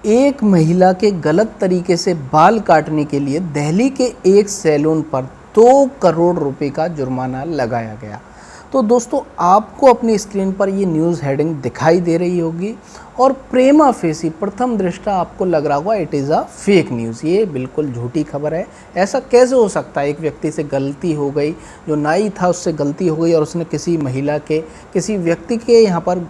एक महिला के गलत तरीके से बाल काटने के लिए दिल्ली के एक सैलून पर 2 करोड़ रुपए का जुर्माना लगाया गया। तो दोस्तों, आपको अपनी स्क्रीन पर ये न्यूज़ हेडिंग दिखाई दे रही होगी और प्रेमा फेसी प्रथम दृष्टा आपको लग रहा होगा it is a fake news, ये बिल्कुल झूठी खबर है। ऐसा कैसे हो सकता है? एक व्यक्ति से गलती हो गई, जो नाई था उससे गलती हो गई और उसने किसी व्यक्ति के यहाँ पर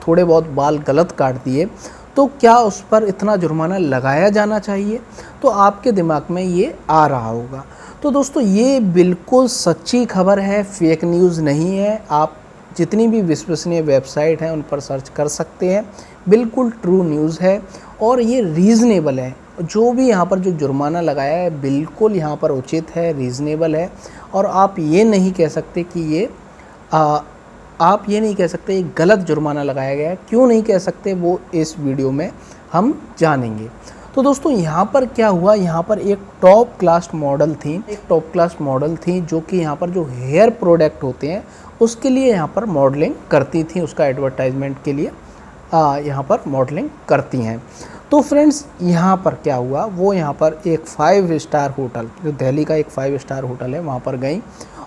थोड़े बहुत बाल गलत काट दिए, तो क्या उस पर इतना जुर्माना लगाया जाना चाहिए? तो आपके दिमाग में ये आ रहा होगा। तो दोस्तों, ये बिल्कुल सच्ची खबर है, फेक न्यूज़ नहीं है। आप जितनी भी विश्वसनीय वेबसाइट हैं उन पर सर्च कर सकते हैं, बिल्कुल ट्रू न्यूज़ है और ये रीज़नेबल है। जो भी यहाँ पर जो जुर्माना लगाया है बिल्कुल यहाँ पर उचित है, रीज़नेबल है। और आप ये नहीं कह सकते कि ये गलत जुर्माना लगाया गया है। क्यों नहीं कह सकते, वो इस वीडियो में हम जानेंगे। तो दोस्तों, यहाँ पर क्या हुआ, यहाँ पर एक टॉप क्लास मॉडल थी जो कि यहाँ पर जो हेयर प्रोडक्ट होते हैं उसके लिए यहाँ पर मॉडलिंग करती थी, उसका एडवर्टाइजमेंट के लिए यहाँ पर मॉडलिंग करती हैं। तो फ्रेंड्स, यहाँ पर क्या हुआ, वो यहाँ पर एक 5 स्टार होटल, जो दिल्ली का एक 5 स्टार होटल है, वहाँ पर गई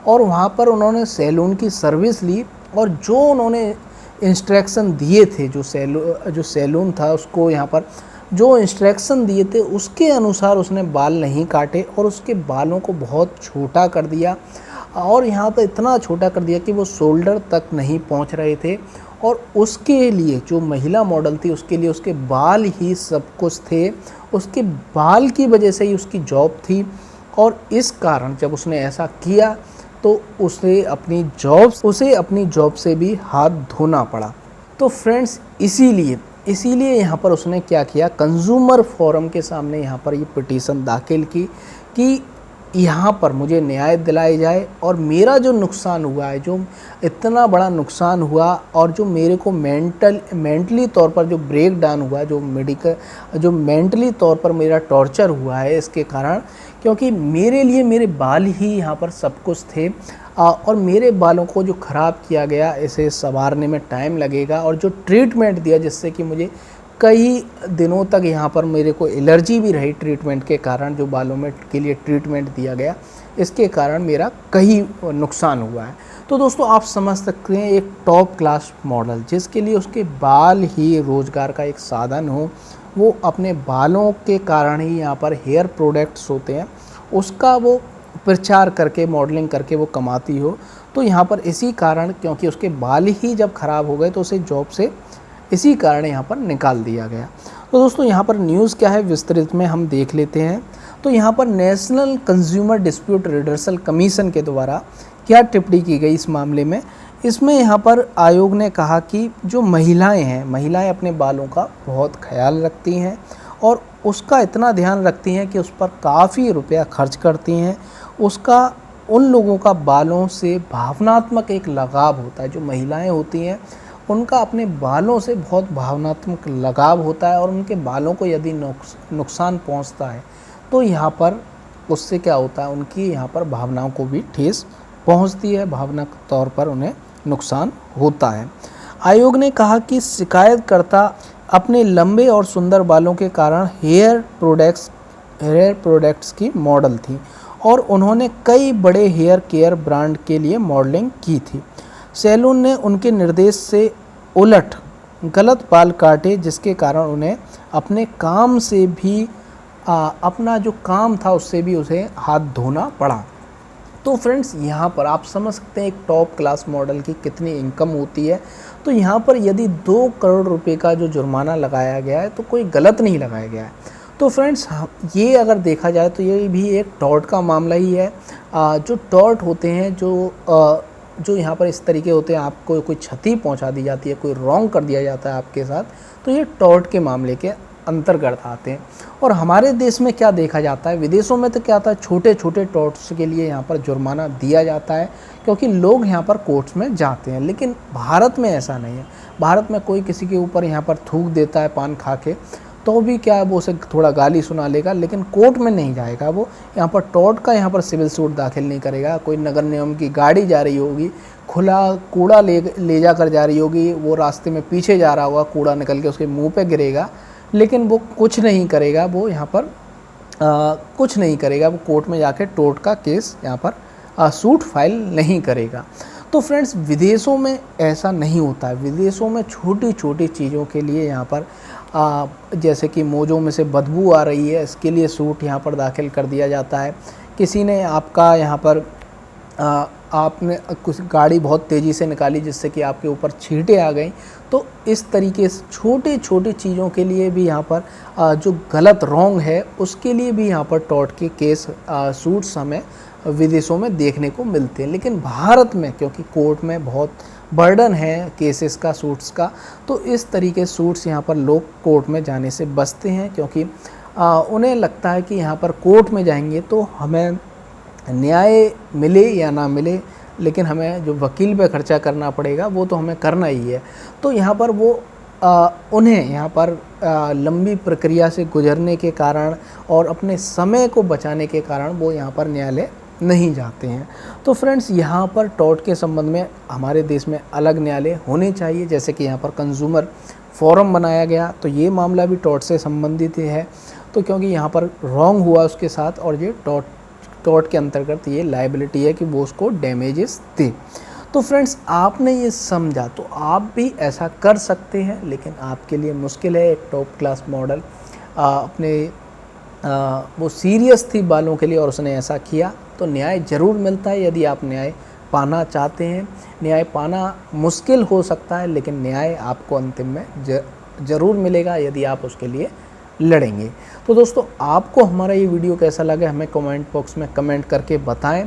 और वहाँ पर उन्होंने सैलून की सर्विस ली और जो उन्होंने इंस्ट्रक्शन दिए थे, जो सैलून था उसको यहाँ पर जो इंस्ट्रक्शन दिए थे उसके अनुसार उसने बाल नहीं काटे और उसके बालों को बहुत छोटा कर दिया और यहाँ तो इतना छोटा कर दिया कि वो शोल्डर तक नहीं पहुँच रहे थे। और उसके लिए जो महिला मॉडल थी उसके लिए उसके बाल ही सब कुछ थे, उसके बाल की वजह से ही उसकी जॉब थी। और इस कारण जब उसने ऐसा किया तो उसे अपनी जॉब से भी हाथ धोना पड़ा। तो फ्रेंड्स, इसीलिए यहाँ पर उसने क्या किया, कंज्यूमर फोरम के सामने यहाँ पर ये पिटीशन दाखिल की कि यहाँ पर मुझे न्याय दिलाया जाए और मेरा जो नुकसान हुआ है, जो इतना बड़ा नुकसान हुआ और जो मेरे को मेंटली तौर पर जो ब्रेक डाउन हुआ, जो मेंटली तौर पर मेरा टॉर्चर हुआ है इसके कारण, क्योंकि मेरे लिए मेरे बाल ही यहाँ पर सब कुछ थे और मेरे बालों को जो ख़राब किया गया, इसे संवारने में टाइम लगेगा और जो ट्रीटमेंट दिया जिससे कि मुझे कई दिनों तक यहाँ पर मेरे को एलर्जी भी रही ट्रीटमेंट के कारण, जो बालों में के लिए ट्रीटमेंट दिया गया, इसके कारण मेरा कई नुकसान हुआ है। तो दोस्तों, आप समझ सकते हैं एक टॉप क्लास मॉडल जिसके लिए उसके बाल ही रोज़गार का एक साधन हो, वो अपने बालों के कारण ही यहाँ पर हेयर प्रोडक्ट्स होते हैं उसका वो प्रचार करके मॉडलिंग करके वो कमाती हो। तो यहाँ पर इसी कारण, क्योंकि उसके बाल ही जब ख़राब हो गए तो उसे जॉब से इसी कारण यहाँ पर निकाल दिया गया। तो दोस्तों, यहाँ पर न्यूज़ क्या है विस्तृत में हम देख लेते हैं। तो यहाँ पर national consumer dispute redressal commission के द्वारा क्या टिप्पणी की गई इस मामले में, इसमें यहाँ पर आयोग ने कहा कि जो महिलाएं अपने बालों का बहुत ख्याल रखती हैं और उसका इतना ध्यान रखती हैं कि उस पर काफ़ी रुपया खर्च करती हैं। उसका उन लोगों का बालों से भावनात्मक एक लगाव होता है। जो महिलाएं होती हैं उनका अपने बालों से बहुत भावनात्मक लगाव होता है और उनके बालों को यदि नुकसान पहुंचता है तो यहाँ पर उससे क्या होता है, उनकी यहाँ पर भावनाओं को भी ठेस पहुंचती है, भावनात्मक तौर पर उन्हें नुकसान होता है। आयोग ने कहा कि शिकायतकर्ता अपने लंबे और सुंदर बालों के कारण हेयर प्रोडक्ट्स की मॉडल थी और उन्होंने कई बड़े हेयर केयर ब्रांड के लिए मॉडलिंग की थी। सैलून ने उनके निर्देश से उलट गलत बाल काटे जिसके कारण उन्हें अपने काम से भी अपना जो काम था उससे भी उसे हाथ धोना पड़ा। तो फ्रेंड्स, यहाँ पर आप समझ सकते हैं एक टॉप क्लास मॉडल की कितनी इनकम होती है। तो यहाँ पर यदि 2 करोड़ रुपए का जो जुर्माना लगाया गया है तो कोई गलत नहीं लगाया गया है। तो फ्रेंड्स, ये अगर देखा जाए तो ये भी एक टॉर्ट का मामला ही है। जो टॉर्ट होते हैं, जो यहाँ पर इस तरीके होते हैं, आपको कोई क्षति पहुँचा दी जाती है, कोई रॉन्ग कर दिया जाता है आपके साथ, तो ये टॉर्ट के मामले के अंतर्गत आते हैं। और हमारे देश में क्या देखा जाता है, विदेशों में तो क्या होता है, छोटे छोटे टॉर्ट्स के लिए यहाँ पर जुर्माना दिया जाता है क्योंकि लोग यहाँ पर कोर्ट्स में जाते हैं। लेकिन भारत में ऐसा नहीं है। भारत में कोई किसी के ऊपर यहाँ पर थूक देता है पान खा के तो भी क्या है, वो उसे थोड़ा गाली सुना लेगा लेकिन कोर्ट में नहीं जाएगा। वो यहाँ पर टॉर्ट का यहाँ पर सिविल सूट दाखिल नहीं करेगा। कोई नगर निगम की गाड़ी जा रही होगी, खुला कूड़ा ले जाकर जा रही होगी, वो रास्ते में पीछे जा रहा होगा, कूड़ा निकल के उसके मुंह पे गिरेगा, लेकिन वो कुछ नहीं करेगा, वो यहाँ पर कुछ नहीं करेगा, वो कोर्ट में जाके टोर्ट का केस यहाँ पर सूट फाइल नहीं करेगा। तो फ्रेंड्स, विदेशों में ऐसा नहीं होता है। विदेशों में छोटी छोटी चीज़ों के लिए यहाँ पर जैसे कि मोजों में से बदबू आ रही है, इसके लिए सूट यहाँ पर दाखिल कर दिया जाता है। किसी ने आपका यहाँ पर आपने कुछ गाड़ी बहुत तेज़ी से निकाली जिससे कि आपके ऊपर छींटे आ गई, तो इस तरीके से छोटी छोटी चीज़ों के लिए भी यहाँ पर जो गलत रॉन्ग है उसके लिए भी यहाँ पर टॉर्ट के केस सूट्स हमें विदेशों में देखने को मिलते हैं। लेकिन भारत में क्योंकि कोर्ट में बहुत बर्डन है केसेस का, सूट्स का, तो इस तरीके सूट्स यहाँ पर लोग कोर्ट में जाने से बचते हैं, क्योंकि उन्हें लगता है कि यहाँ पर कोर्ट में जाएंगे तो हमें न्याय मिले या ना मिले, लेकिन हमें जो वकील पे खर्चा करना पड़ेगा वो तो हमें करना ही है। तो यहाँ पर वो उन्हें यहाँ पर लंबी प्रक्रिया से गुजरने के कारण और अपने समय को बचाने के कारण वो यहाँ पर न्यायालय नहीं जाते हैं। तो फ्रेंड्स, यहाँ पर टॉर्ट के संबंध में हमारे देश में अलग न्यायालय होने चाहिए, जैसे कि यहाँ पर कंज्यूमर फोरम बनाया गया, तो ये मामला भी टॉर्ट से संबंधित है। तो क्योंकि यहाँ पर रॉन्ग हुआ उसके साथ, और ये टॉर्ट के अंतर्गत ये लायबिलिटी है कि वो उसको डैमेजेस दे। तो फ्रेंड्स, आपने ये समझा तो आप भी ऐसा कर सकते हैं, लेकिन आपके लिए मुश्किल है। एक टॉप क्लास मॉडल अपने वो सीरियस थी बालों के लिए और उसने ऐसा किया, तो न्याय ज़रूर मिलता है यदि आप न्याय पाना चाहते हैं। न्याय पाना मुश्किल हो सकता है, लेकिन न्याय आपको अंतिम में ज़रूर मिलेगा यदि आप उसके लिए लड़ेंगे। तो दोस्तों, आपको हमारा ये वीडियो कैसा लगा हमें कमेंट बॉक्स में कमेंट करके बताएं।